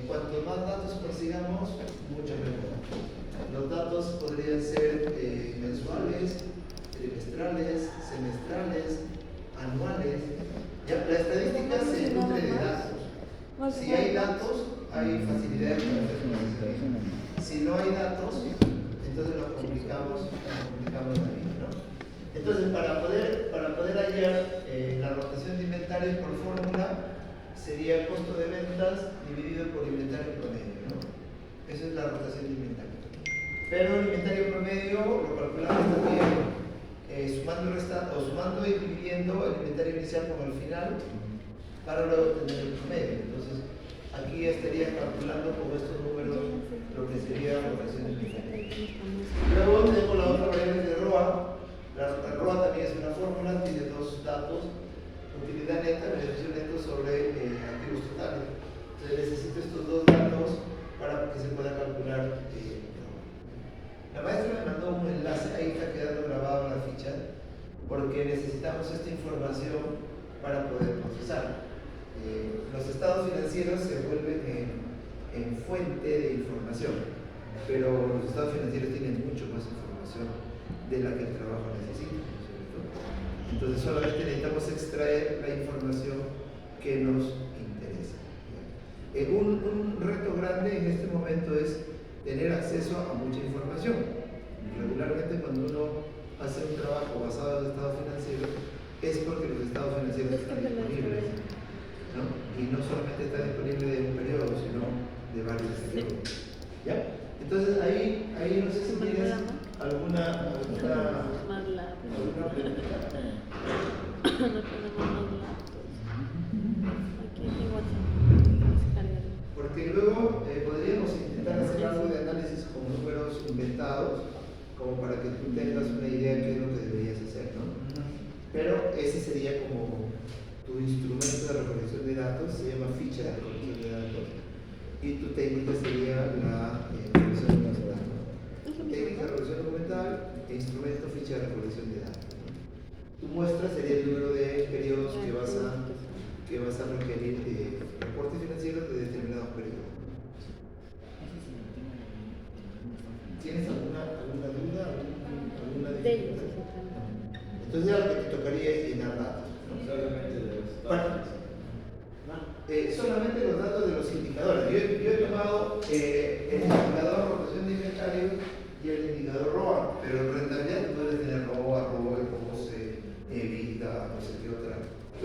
cuanto más datos consigamos, mucho mejor. Los datos podrían ser mensuales, trimestrales, semestrales, anuales. Ya, la estadística se nutre de datos. Si hay datos, hay facilidad para hacer procesación. Si no hay datos, entonces lo complicamos la vida, ¿no? Entonces, para poder hallar la rotación de inventarios por fórmula, sería costo de ventas dividido por inventario promedio, ¿no? Esa es la rotación de inventario. Pero el inventario promedio lo calculamos también sumando y dividiendo el inventario inicial con el final para luego obtener el promedio. Entonces, aquí estaría calculando con estos números lo que sería la rotación de inventario. Luego tenemos la otra variable de ROA. La ROA también es una fórmula, tiene dos datos: utilidad neta, beneficio neto sobre activos totales. Entonces necesito estos dos datos para que se pueda calcular. La maestra me mandó un enlace, ahí está quedando grabado en la ficha, porque necesitamos esta información para poder procesar. Los estados financieros se vuelven en fuente de información, pero los estados financieros tienen mucho más información de la que el trabajo necesita, ¿cierto? Entonces solamente necesitamos extraer la información que nos interesa. Un reto grande en este momento es tener acceso a mucha información. Regularmente cuando uno hace un trabajo basado en estados financieros es porque los estados financieros están disponibles, ¿no? Y no solamente está disponible de un periodo, sino de varios periodos. ¿Ya? Entonces ahí no sé si tienes alguna pregunta. Porque luego podríamos intentar hacer algo de análisis con números inventados, como para que tú tengas una idea de qué es lo que deberías hacer, ¿no? Pero ese sería como tu instrumento de recolección de datos, se llama ficha de recolección de datos, y tu técnica sería la recolección documental. Técnica de recolección documental e instrumento ficha de recolección de datos, ¿no? Tu muestra sería el número de periodos que vas a requerir de reportes financieros de determinados periodos. ¿Tienes alguna duda? ¿Alguna dificultad? Entonces ya lo que te tocaría es llenar datos, ¿no? Solamente de los datos. Solamente los datos de los indicadores. Yo he tomado el indicador rotación de inventario y el indicador ROA, pero en rentabilidad tú puedes tener ROA, COSE, EBITDA, no sé qué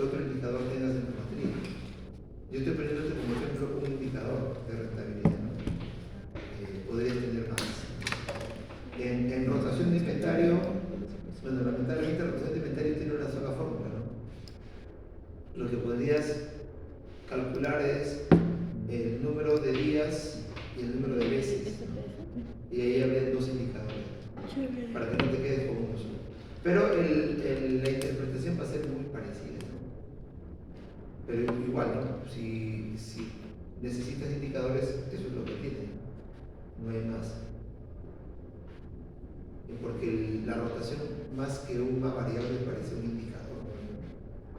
otro indicador tengas en tu matriz. Yo estoy poniéndote como ejemplo un indicador de rentabilidad, ¿no? Podrías tener más. En rotación de inventario, bueno, lamentablemente la rotación de inventario tiene una sola fórmula, ¿no? Lo que podrías calcular es el número de días y el número de veces, y ahí habría dos indicadores para que no te quedes con uno solo. Pero la interpretación va a ser muy parecida, ¿no? Pero igual, ¿no? Si necesitas indicadores, eso es lo que tiene, no hay más. Porque la rotación, más que una variable, parece un indicador, ¿no?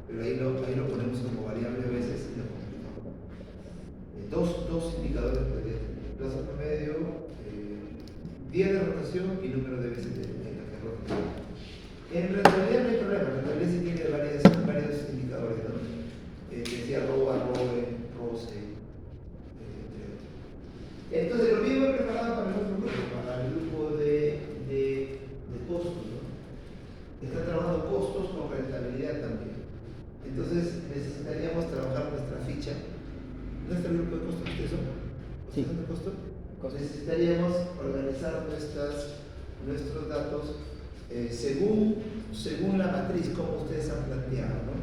Pero ahí lo ponemos como variable a veces y lo complicamos. Dos indicadores podría tener: plazo promedio, día de rotación y número de veces en la que rota. En rentabilidad no hay problema, en rentabilidad sí tiene varios indicadores, ¿no? Decía ROA, ROE, ROCE, entre otros. Entonces lo mismo he preparado para el otro grupo, para el grupo de costos, ¿no? Está trabajando costos con rentabilidad también. Entonces necesitaríamos trabajar nuestra ficha. ¿Nuestro grupo de costos ustedes son? Sí. ¿Son de costo? Necesitaríamos organizar nuestros datos según la matriz, como ustedes han planteado, ¿no?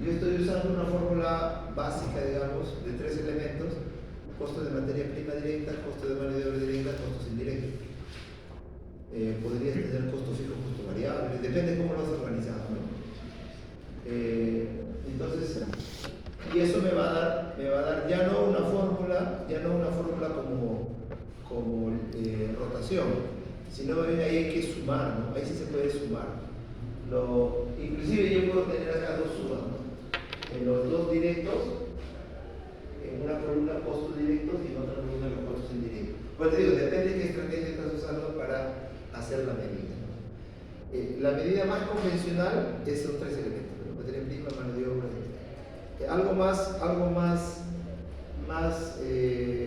Yo estoy usando una fórmula básica, digamos, de 3 elementos: costo de materia prima directa, costo de mano de obra directa, costos indirectos. Podrías tener costo fijo, costo variable, depende de cómo lo has organizado, ¿no? Entonces, y eso me va a dar ya no una fórmula como rotación, sino ahí hay que sumar, ¿no? Ahí sí se puede sumar. Inclusive yo puedo tener acá dos sumas, ¿no? En los dos directos, en una columna costos directos y en otra columna los costos indirectos. Pues te digo, depende de qué estrategia estás usando para hacer la medida, ¿no? La medida más convencional es son tres elementos, ¿no? Materia prima, mano de obra. Algo más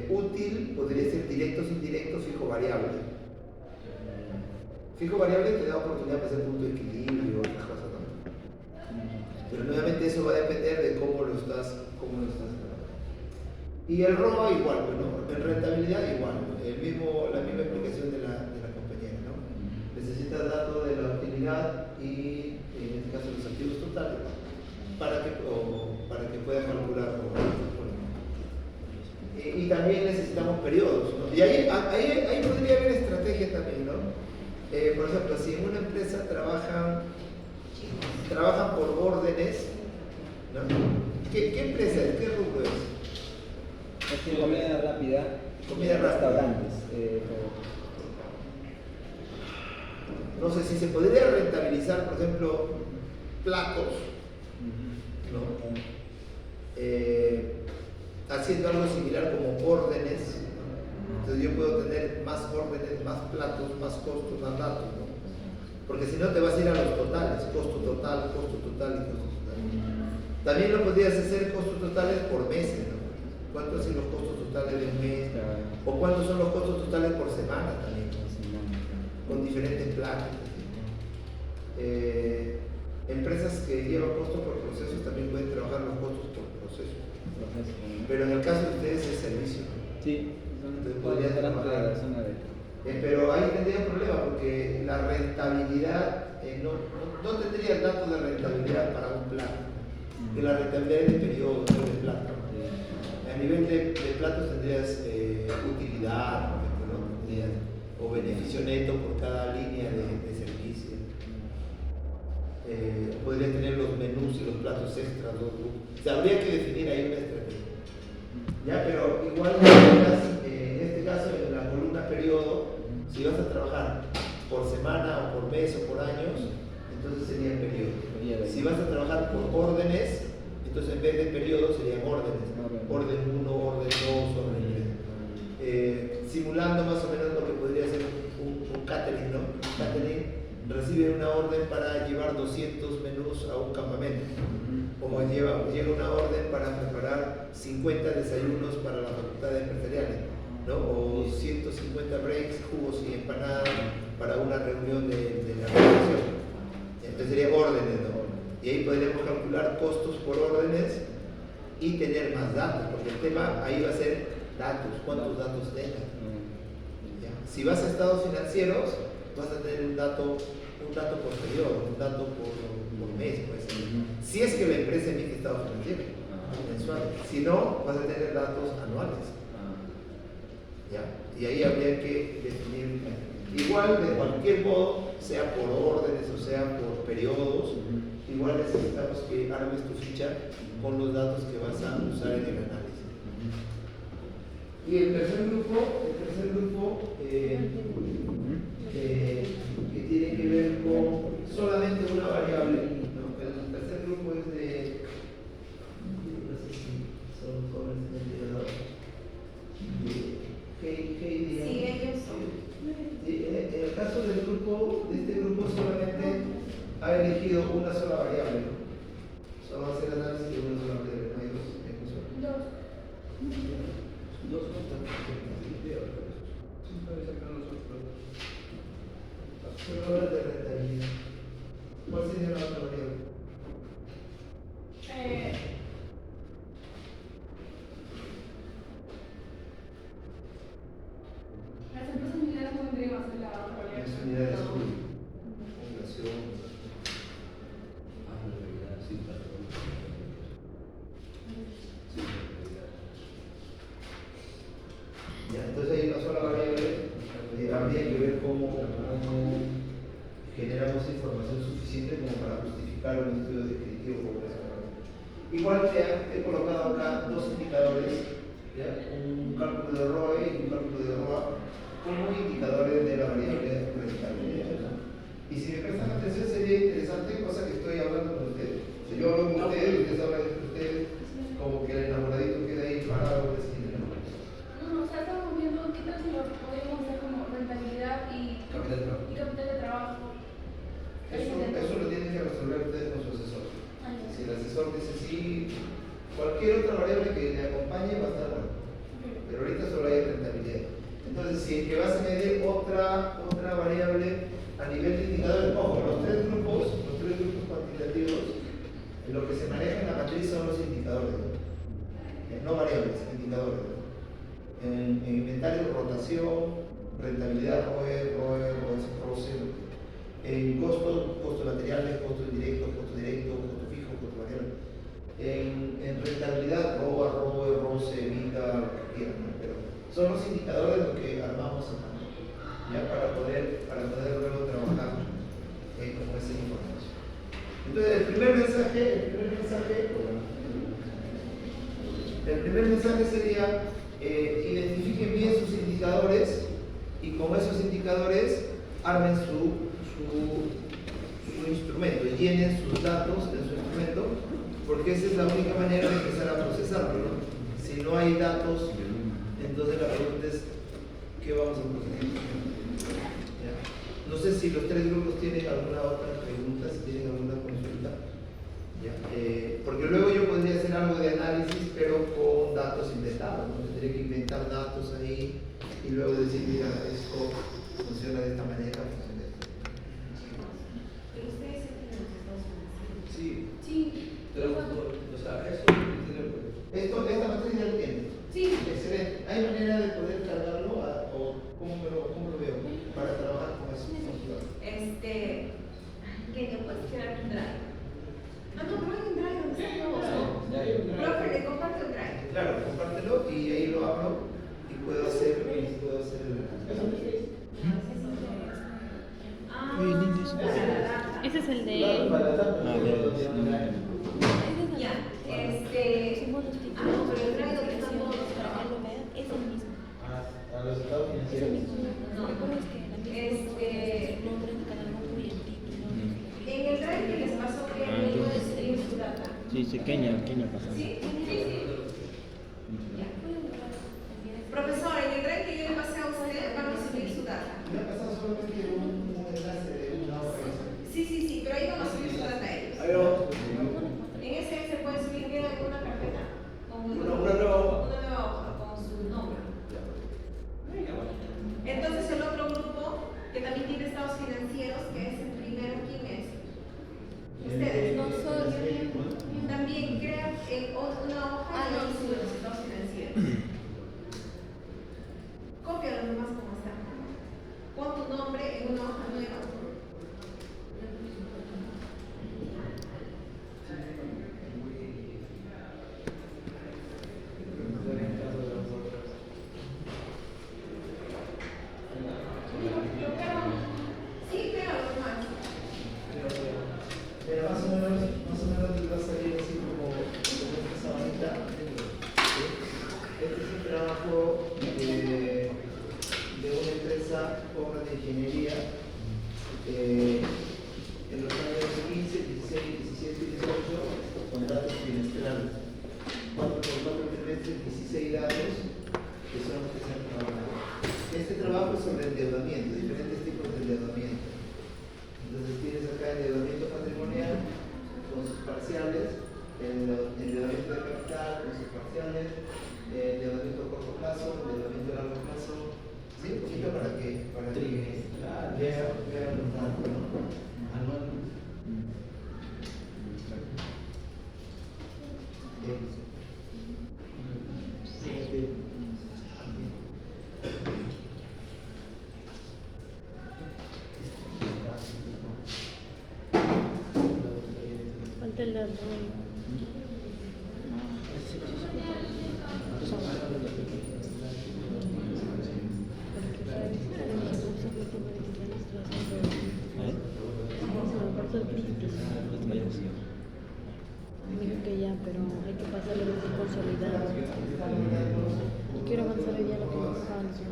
útil podría ser directos, indirectos, fijo, variable. Fijo, variable te da oportunidad de hacer punto de equilibrio y otras cosas, ¿no? Pero nuevamente eso va a depender de cómo lo estás trabajando. Y el ROA igual, bueno, en rentabilidad igual, la misma explicación de la compañera, ¿no? Necesitas datos de la utilidad y en este caso los activos totales para que puedas calcular. Y también necesitamos periodos, ¿no? Y ahí podría haber estrategia también, ¿no? Por ejemplo, si en una empresa trabajan por órdenes, ¿no? ¿Qué empresa es? ¿Qué rubro es? Es comida rápida. Comida rápida. Restaurantes. No sé si se podría rentabilizar, por ejemplo, platos, ¿no? Haciendo algo similar como órdenes, ¿no? Entonces yo puedo tener más órdenes, más platos, más costos, más datos, ¿no? Porque si no te vas a ir a los totales, costo total y costo total. También lo podrías hacer costos totales por meses, ¿no? ¿Cuántos son los costos totales de un mes? O cuántos son los costos totales por semana también, con diferentes planes. Empresas que llevan costos por procesos también pueden trabajar los costos por proceso. Pero en el caso de ustedes es servicio. Sí, podrían trabajar. Pero ahí tendría un problema porque la rentabilidad, no tendrías datos de rentabilidad para un plato. Que la rentabilidad es de periodo, no de plato. A nivel de platos tendrías utilidad, por ejemplo, ¿no? Tendrías, o beneficio neto por cada línea de servicio. Podrías tener los menús y los platos extras. O sea, habría que definir ahí una estrategia. Ya, pero igual en este caso en la columna periodo, si vas a trabajar por semana o por mes o por años, entonces sería periodo. Si vas a trabajar por órdenes, entonces en vez de periodo serían órdenes. Orden 1, orden 2, orden 3. Simulando más o menos lo que podría ser un catering, ¿no? Un catering recibe una orden para llevar 200 menús a un campamento. Como llega una orden para preparar 50 desayunos para las facultades empresariales, ¿no? O 150 breaks, jugos y empanadas para una reunión de la organización. Entonces sería órdenes, ¿no? Y ahí podríamos calcular costos por órdenes y tener más datos, porque el tema ahí va a ser datos, cuántos datos tengas. Si vas a estados financieros, vas a tener un dato por periodo, un dato por mes, pues. Si es que la empresa emite estados financieros mensuales, si no, vas a tener datos anuales. ¿Ya? Y ahí habría que definir, igual de cualquier modo, sea por órdenes o sea por periodos, igual necesitamos que armes tu ficha con los datos que vas a usar en el análisis. Y el tercer grupo que tiene que ver con solamente una variable, ¿no? El tercer grupo es de, no sé si son jóvenes digamos. Sí, ellos son. Sí, en el caso de este grupo solamente ha elegido una sola variable, ¿no? Solo va a hacer análisis de una sola variable, no hay dos. Dos no están pero ahora de rentabilidad. ¿Cuál sería la otra variable? Las empresas mineras podrían hacer la otra variable. Las unidades población. Ya, entonces hay una sola variable. Habría que ver cómo generamos información suficiente como para justificar un estudio descriptivo poblacional. Igual te he colocado acá dos indicadores, ¿ya? Un cálculo de ROE y un cálculo de ROA como indicadores de la variable rentabilidad, ¿no? Y si me prestan atención sería interesante, cosa que estoy hablando con ustedes. Si yo hablo con ustedes, ustedes hablan entre ustedes, como que el enamoradito queda ahí parado. resolver ustedes con su asesor. Si el asesor dice sí, cualquier otra variable que le acompañe va a estar bueno. Pero ahorita solo hay rentabilidad. Entonces, si es que vas a medir otra variable a nivel de indicadores, ojo, los tres grupos cuantitativos, lo que se maneja en la matriz son los indicadores, no variables, indicadores. En inventario, rotación, rentabilidad, ROE, en costo de materiales, costo indirecto, costo fijo, costo variable. En rentabilidad, ROE, ROCE, EBITDA, lo que quieran, ¿no? Pero son los indicadores de lo que armamos ya para poder luego trabajar con esa información. Entonces, el primer mensaje sería identifiquen bien sus indicadores y con esos indicadores armen su instrumento, llenen sus datos en su instrumento, porque esa es la única manera de empezar a procesarlo, ¿no? Si no hay datos, entonces la pregunta es ¿qué vamos a procesar? ¿Ya? No sé si los tres grupos tienen alguna otra pregunta, si tienen alguna consulta. ¿Ya? Porque luego yo podría hacer algo de análisis, pero con datos inventados, ¿no? Tendría que inventar datos ahí y luego decir, mira, esto funciona de esta manera, funciona de esta manera. ¿Pero ustedes se tienen los estados financieros? Sí. Sí. Pero, o sea, eso Esta matriz ya lo tiene. Sí. Excelente. ¿Hay manera de poder cargarlo o cómo lo veo para trabajar con eso? Que no puedes crear un drive. No hay un drive donde está todo. Profe, le comparto el drive. Claro, compártelo y ahí lo abro y puedo hacer el... Ese es el de Ya, somos los títulos pero el drive de donde están todos los para que lo trabajos. vean es el mismo. A los estados Es el financieros. mismo. No. ¿Recuerdas que la misma el nombre de cada grupo y el título? En el drive que les pasó que no pueden seguir su data. Sí, sí, Kenia pasó. ¿Sí? Ya. Profesor, en el drive que yo le pasé a usted, van a subir su data. Me ha pasado solamente un enlace de una hoja. Sí, pero ahí van a subir su data ellos. ahí vamos. En ese se puede subir que hay una carpeta con Una nueva hoja. una nueva hoja con su nombre. Entonces el otro grupo que también tiene estados financieros, que es el primero, ¿quién es? Ustedes. Nosotros. También crean una hoja y ahí suben los estados financieros. Cópialo nomás como está. Pon tu nombre en una hoja nueva. Sí, pégalo nomás. Pero más o menos les va a salir así como esta sabanita. Este es un trabajo de una empresa, obra de ingeniería, en los años 15, 16, 17 y 18, con datos trimestrales. 4 por 4 trimestres, 16 datos, que son los que se han trabajado. Este trabajo es sobre endeudamiento, diferentes tipos de endeudamiento. Entonces tienes acá endeudamiento patrimonial con sus parciales, endeudamiento de capital con sus parciales, endeudamiento a corto plazo, endeudamiento a largo plazo. Sí, un poquito para que vean los datos, ¿no? Falta el dato. Digo que ya, pero hay que pasarle de consolidado. Quiero avanzar hoy día lo que me falta.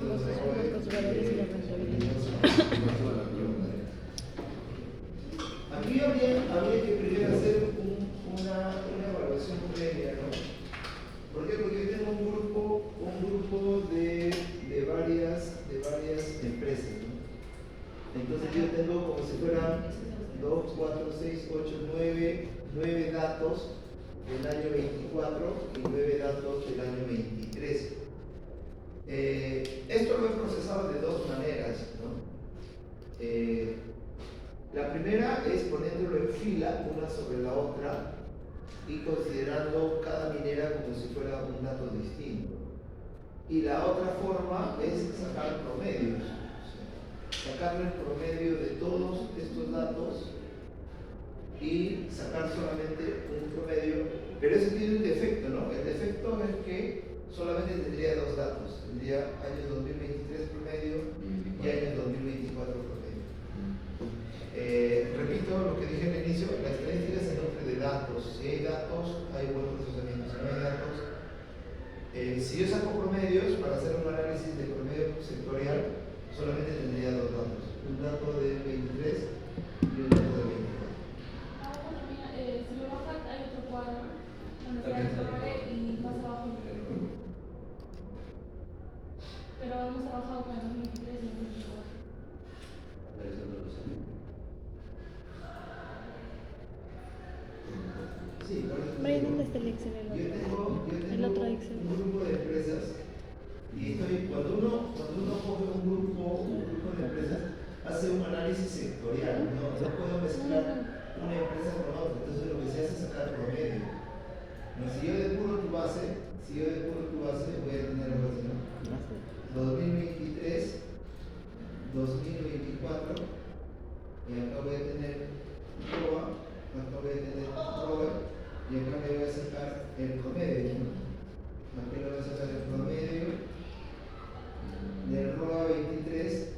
Los conservadores y la rentabilidad. Aquí habría Entonces yo tengo como si fueran 2, 4, 6, 8, 9 datos del año 24 y 9 datos del año 23. Esto lo he procesado de dos maneras, ¿no? La primera es poniéndolo en fila, una sobre la otra, y considerando cada minera como si fuera un dato distinto. Y la otra forma es sacar promedios, sacarle el promedio de todos estos datos y sacar solamente un promedio, pero eso tiene un defecto, ¿no? El defecto es que solamente tendría dos datos, tendría año 2023 promedio y año 2024 promedio. Repito lo que dije al inicio, la estadística es el nombre de datos. Si hay datos, hay buen procesamiento. Si no hay datos, si yo saco promedios para hacer un análisis de promedio sectorial, solamente tendría dos datos, un dato de 23 y un dato de 24. Bueno, mira, si lo bajas hay otro cuadro donde está el nombre y más abajo. Pero hemos trabajado con el 2023 y el 2024. Sí, por eso Brian, digo, ¿dónde está el Excel? yo tengo El otro Excel. un grupo de empresas y cuando uno coge un grupo de empresas, hace un análisis sectorial, no puedo mezclar una empresa con otra, entonces lo que se hace es sacar promedio. No, si yo depuro tu base, voy a tener algo así, ¿no? 2023, 2024, y acá voy a tener ROA, acá voy a tener ROA, y acá le voy a sacar el promedio, ¿no? Aquí le voy a sacar el promedio del ROA 23,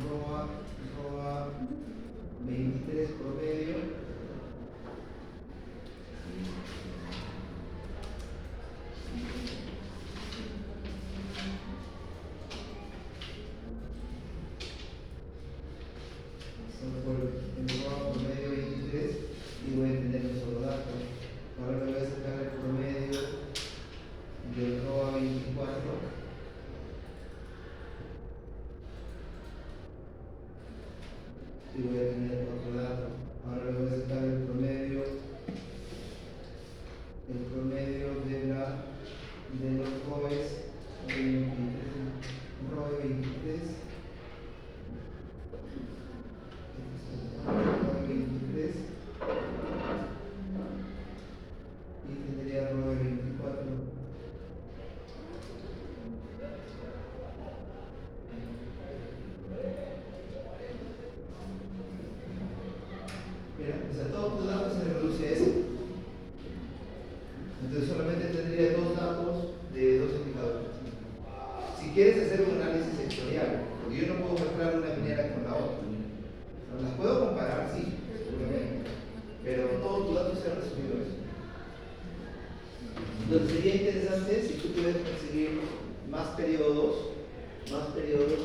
ROA 23 promedio. Por el ROA promedio 23 y voy a tener un solo dato. Ahora le voy a sacar el promedio del ROA 24 y voy a tener otro dato. Ahora le voy a sacar el promedio de los ROEs 23, ROE 23 y tendría ROE 24. Mira, o sea, todos tus datos se reduce a eso. Entonces solamente tendría dos datos de dos indicadores. Si quieres hacer un análisis sectorial, porque yo no puedo mezclar una minera con la otra. No, las puedo comparar, sí, seguramente, pero todo tu dato se ha resumido a eso. Entonces sería interesante si tú puedes conseguir más periodos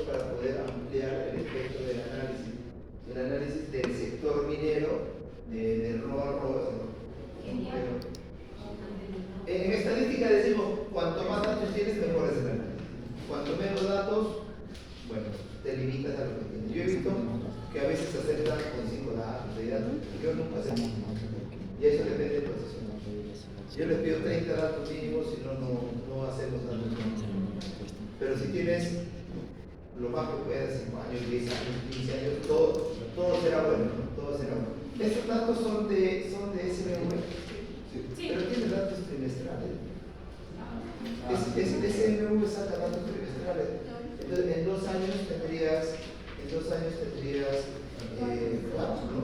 para poder ampliar el efecto del análisis. El análisis del sector minero, de ROA a ROA, ¿no? En estadística decimos, cuanto más datos tienes, mejor es el análisis. Cuanto menos datos, bueno, te limitas a lo que tienes. Yo he visto que a veces aceptan con 5 datos, 6 datos. Yo nunca acepto. Y eso depende del proceso. Yo les pido 30 datos mínimos, si no, no hacemos datos mínimos. Pero si tienes lo más que puedas, 5 años, 10 años, 15 años, todo será bueno, ¿no? Todo será bueno. Estos datos son de SMV, Sí. pero tiene datos trimestrales. SMV saca datos trimestrales. Entonces, en 2 años tendrías 4, ¿no?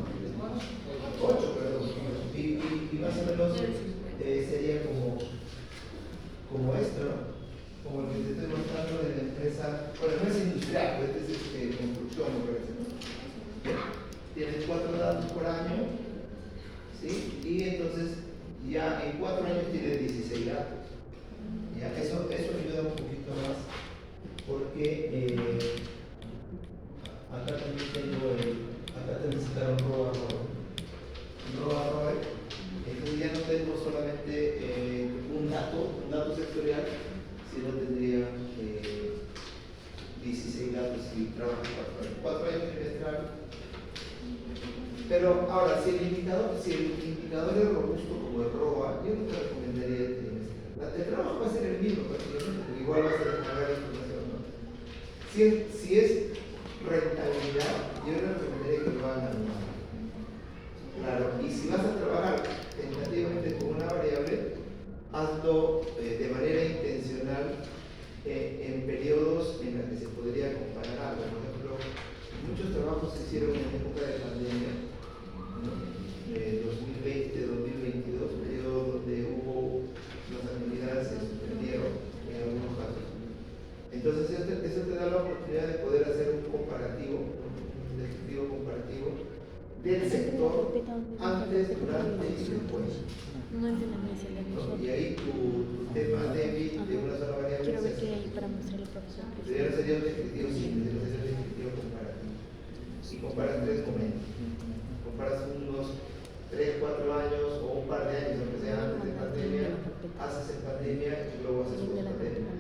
8, perdón. Y más o menos sería como esto, ¿no? Como el que te estoy mostrando de la empresa, bueno, no es industrial, pues es construcción, me parece, ¿no? Tienes 4 datos por año, ¿sí? Y entonces ya en 4 años tienes 16 datos. Ya, eso ayuda un poquito más, porque acá también sacaron ROA, entonces ya no tengo solamente un dato sectorial, sino tendría 16 datos y trabajas 4 años. 4 años trimestral. Pero ahora, si el indicador es robusto como el ROA, yo no te recomendaría el trimestral. El trabajo va a ser el mismo prácticamente, porque igual vas a descargar información, ¿no? Si es rentabilidad, yo le recomendaría que lo hagan anual. Claro, y si vas a trabajar tentativamente con una variable, hazlo de manera intencional en periodos en los que se podría comparar algo. Por ejemplo, muchos trabajos se hicieron en época de pandemia, ¿no? 2020-2022, periodo donde las actividades se suspendieron en algunos casos. Entonces eso te da la oportunidad de poder hacer un comparativo, un descriptivo comparativo del sector antes, durante y después. No entiendo si le ¿No? Y ahí tu tema débil de una sola variable quiero ver qué hay para mostrarle al profesor. sería un descriptivo simple, sería un descriptivo comparativo. Y comparas 3 momentos. Comparas unos 3, 4 años o un par de años, aunque sea antes de pandemia, haces en pandemia y luego haces post pandemia.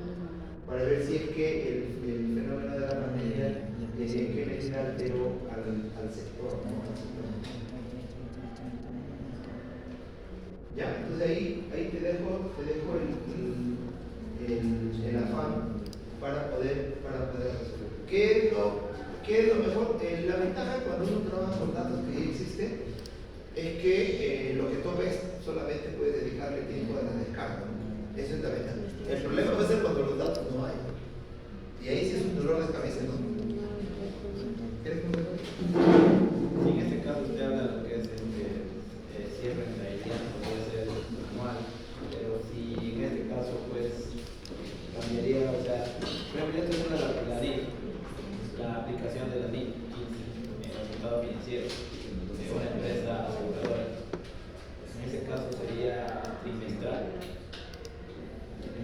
Para ver si es que el fenómeno de la pandemia en qué medida alteró al sector, ¿no? Ya, entonces ahí te dejo el afán para poder resolver. ¿Qué es lo mejor? La ventaja cuando uno trabaja con datos que ya existen es que lo que tomes solamente puedes dedicarle tiempo a la descarga, ¿no? Eso es la ventaja. El problema va a ser cuando los datos no hay. Y ahí sí es un dolor de cabeza, ¿no? ¿Quieres comentar? Sí, en este caso usted habla de lo que es cierre en la idea, puede ser manual, pero si en este caso pues cambiaría, o sea, por ejemplo, ya tenemos la NIF, la aplicación de la NIF 15 en los estados financieros de una empresa aseguradora. En ese caso sería trimestral.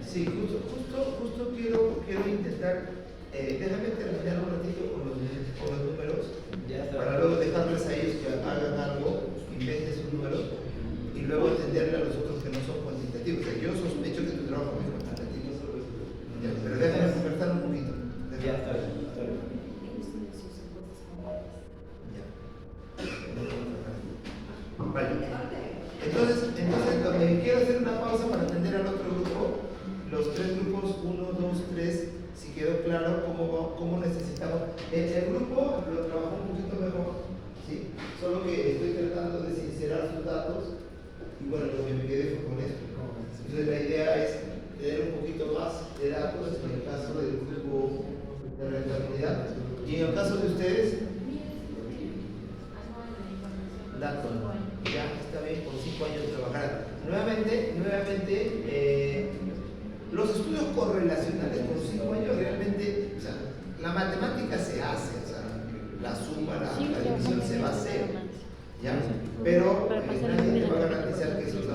Sí, justo quiero intentar, déjame terminar un ratito con los números, para luego dejarles a ellos que hagan algo, inventen sus números, y luego entenderle a los otros que no son cuantitativos. O sea, yo sospecho que tu trabajo es cuantitativo, ya, pero déjame conversar un poquito. Ya está bien, está bien. Ya. Vale. Entonces, quiero hacer una pausa para atender al otro grupo, los 3 grupos, 1, 2, 3, si quedó claro cómo necesitamos. El grupo lo trabajó un poquito mejor, ¿sí? Solo que estoy tratando de sincerar sus datos y bueno, lo que me quedé fue con esto. Entonces la idea es tener un poquito más de datos en el caso del grupo de rentabilidad y en el caso de ustedes, datos. Ya está bien, con 5 años de trabajar. Nuevamente, los estudios correlacionales con 5 años realmente, o sea, la matemática se hace, o sea, la suma, la división se va a hacer, ¿ya? Pero nadie te va a garantizar que esos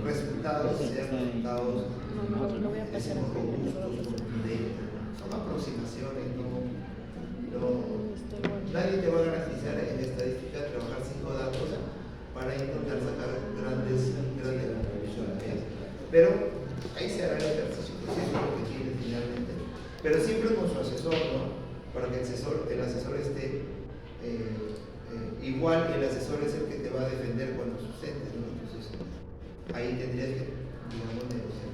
resultados sean resultados decimos, robustos, contundentes, son aproximaciones, nadie te va a garantizar en estadística trabajar 5 datos para intentar sacar grandes conclusiones, ¿ya? Pero ahí se hará el ejercicio, que es lo que tiene finalmente, pero siempre con su asesor, ¿no? Para que el asesor esté igual, el asesor es el que te va a defender cuando sustentes, ¿no? Entonces ahí tendrías que, digamos, negociar.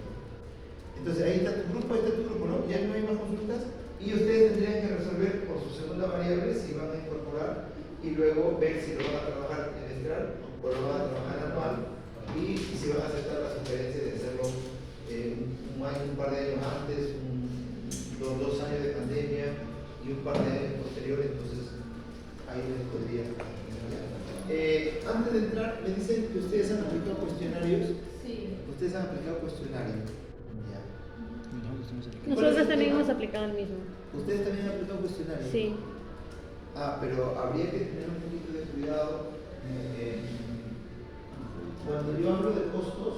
Entonces ahí está tu grupo, ¿no? Ya no hay más consultas y ustedes tendrían que resolver por su segunda variable si van a incorporar y luego ver si lo van a trabajar trimestral o lo van a trabajar anual y si van a aceptar la sugerencia de hacerlo un par de años antes, 2 años de pandemia y un par de años posteriores, entonces ahí les podría. Antes de entrar, me dicen que ustedes han aplicado cuestionarios. Sí. Ustedes han aplicado cuestionarios. Ya. Nosotros también hemos aplicado el mismo. ¿Ustedes también han aplicado cuestionarios? Sí. Pero habría que tener un poquito de cuidado. Cuando yo hablo de costos,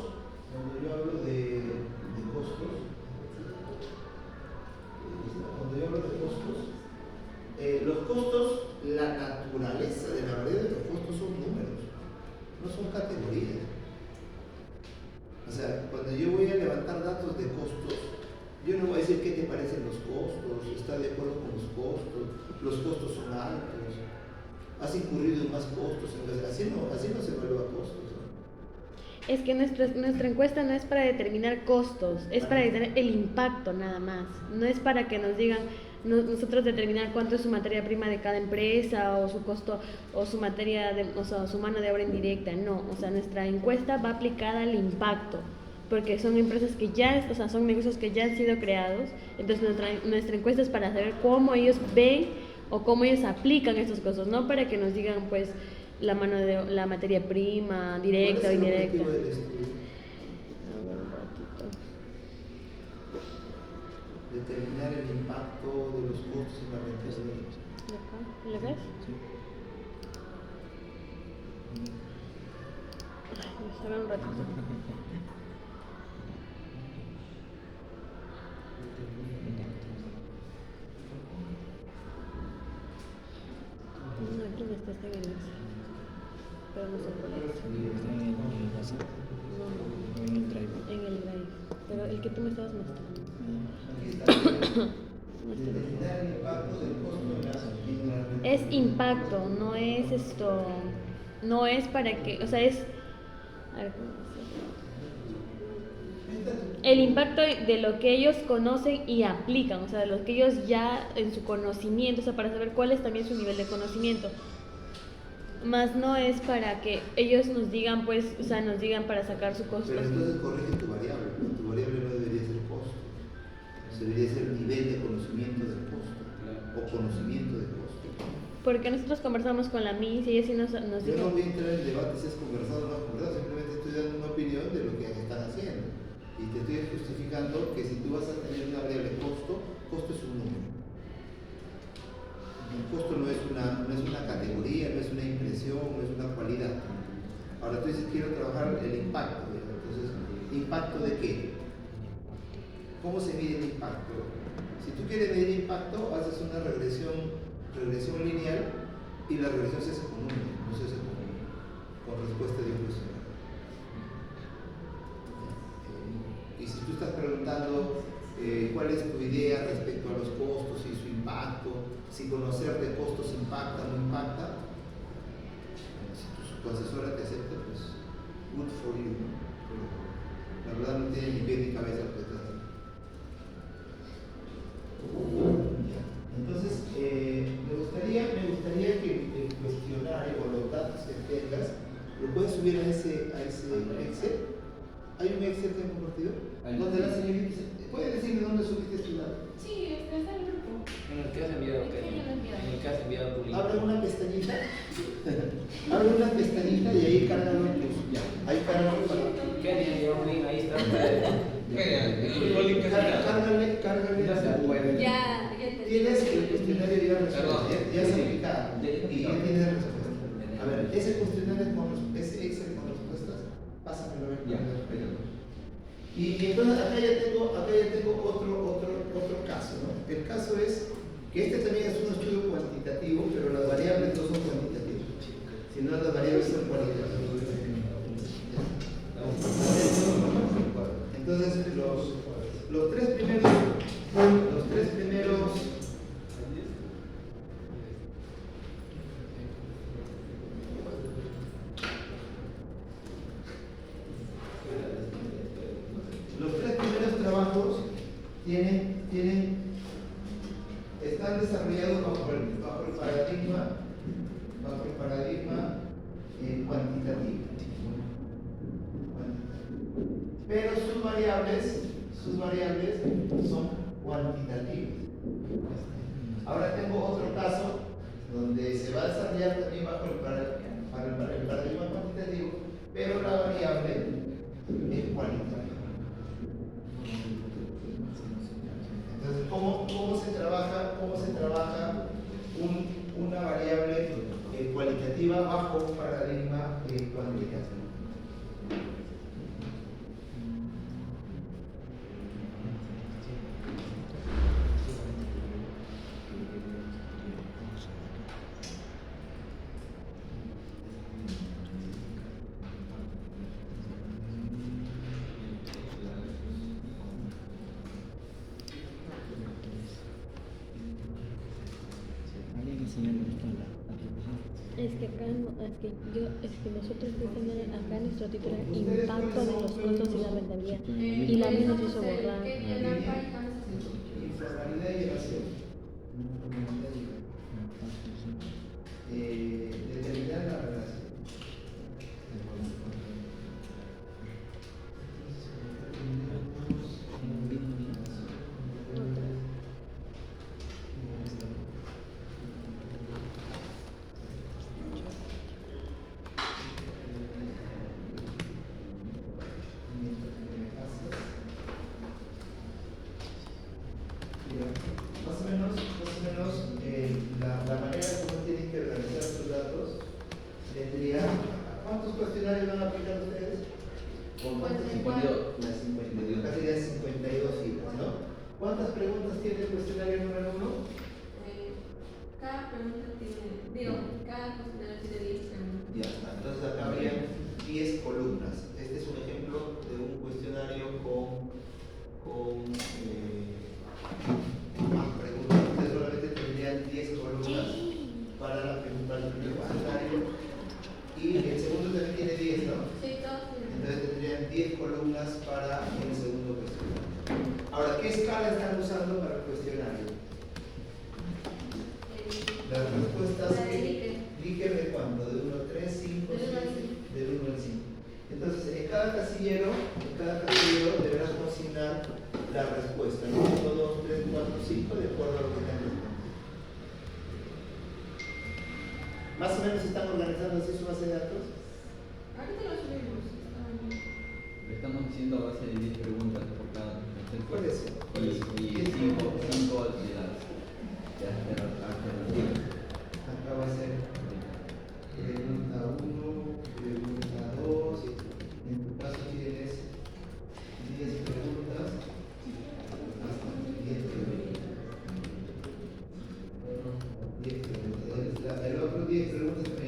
los costos, la naturaleza de la variedad de los costos son números, no son categorías. O sea, cuando yo voy a levantar datos de costos, Yo no voy a decir qué te parecen los costos, ¿estás de acuerdo con los costos son altos, has incurrido en más costos, así no se evalúa costos, ¿no? Es que nuestra encuesta no es para determinar costos, es para determinar el impacto nada más. No es para que nos digan nosotros determinar cuánto es su materia prima de cada empresa o su costo o su o sea, su mano de obra indirecta. No, o sea, nuestra encuesta va aplicada al impacto, porque son empresas que ya, o sea, son negocios que ya han sido creados. Entonces nuestra encuesta es para saber cómo ellos ven o cómo ellos aplican estos costos, no para que nos digan pues la materia prima directa o indirecta. ¿Cuál es el objetivo del estudio? A ver, un ratito. Determinar el impacto de los costos en la rentabilidad. Acá, ¿lo ves? Ay, a ver un ratito. No, aquí no está en el Excel. Pero no sé cuál es. No, En el drive. en el Drive. Pero el que tú me estabas mostrando. Aquí está. Determinar el impacto del costo en la rentabilidad. Es impacto, no es esto. No es para que. O sea, es. A ver, ¿cómo decirlo? El impacto de lo que ellos conocen y aplican, o sea, de lo que ellos ya en su conocimiento, o sea, para saber cuál es también su nivel de conocimiento. Más no es para que ellos nos digan, pues, o sea, nos digan para sacar su costo. Pero entonces corrige tu variable, ¿no? Tu variable no debería ser costo, debería ser nivel de conocimiento del costo o conocimiento del costo. Porque nosotros conversamos con la MIS y ella sí nos Yo no dijo. voy a entrar en debate si es conversado o no conversado, simplemente estoy dando una opinión de lo que están haciendo. Y te estoy justificando que si tú vas a tener una variable costo es un número. El costo no es una categoría, no es una impresión, no es una cualidad. Ahora tú dices, quiero trabajar el impacto. Entonces, ¿impacto de qué? ¿Cómo se mide el impacto? Si tú quieres medir impacto, haces una regresión lineal y la regresión se hace con números, no se hace con respuesta de un cuestionario. Y si tú estás preguntando cuál es tu idea respecto a los costos y su impacto, si conocer de costos impacta o no impacta, si tu asesora te acepta, pues good for you, ¿no? Pero la verdad no tiene ni pie ni cabeza lo que estás haciendo. Entonces, me gustaría que el cuestionario o los datos que tengas lo puedes subir a ese Excel. ¿Hay un Excel que han compartido? ¿Dónde la señorita? ¿Puede decirme dónde subiste tu dato? Sí, está en el grupo. En el que has enviado, Sí, yo lo he enviado. en el que has enviado tu link. Abre una pestañita. Abre una pestañita y ahí cárgalo en tu. Ahí cárgalo para. Kenny envió un link, ahí está. Cárgale. Ya se puede. Ya te Tienes el cuestionario ya resuelto, Perdón. ya se aplicado y ya tienes respuesta. A ver, ese cuestionario ese Excel con respuestas, pásamelo a ver. Ya. Y entonces acá ya tengo otro caso, ¿no? El caso es que este también es un estudio cuantitativo, pero las variables no son cuantitativas, sino las variables son cualitativas. Entonces los tres primeros trabajos están desarrollados bajo el paradigma cuantitativo. Pero sus variables son cuantitativas. Ahora tengo otro caso donde se va a desarrollar también bajo el paradigma cuantitativo, pero la variable es cualitativa. Entonces, ¿cómo se trabaja una variable cualitativa bajo un paradigma cuantitativo? Es que acá, es que nosotros dicen acá en nuestro título impacto de los costos y la rentabilidad. Y la ley nos hizo borrar. ¿Qué tiene acá y acá nos hizo? Informalidad y evasión. Determinar la relación. Más o menos la manera como tienen que organizar sus datos tendría. ¿Cuántos cuestionarios van a aplicar ustedes? ¿Con cuántos? 52, las 52. Casi ya 52 filas, ¿no? ¿Cuántas preguntas tiene el cuestionario número 1? Cada pregunta cada cuestionario tiene 10 preguntas. Ya está, entonces acá habría 10 columnas. Este es un ejemplo de un cuestionario con más preguntas. Ustedes solamente tendrían 10 columnas para la pregunta del primer cuestionario. Y el segundo también tiene 10, ¿no? Sí, todos tienen. Entonces tendrían 10 columnas para el segundo cuestionario. Ahora, ¿qué escala están usando para el cuestionario? Las respuestas La de Likert. Likert ¿de cuánto? ¿De 1 a 3, 5, Del 1 al 7? 5. Del 1 al 5. Entonces, en cada casillero deberás consignar la respuesta, ¿no? 1, 2, 3, 4, 5, de acuerdo a lo que están respondiendo. ¿Más o menos están organizando así su base de datos? Ahorita lo subimos. Le estamos haciendo a base de 10 preguntas por cada. Puede ser. Y 5 de la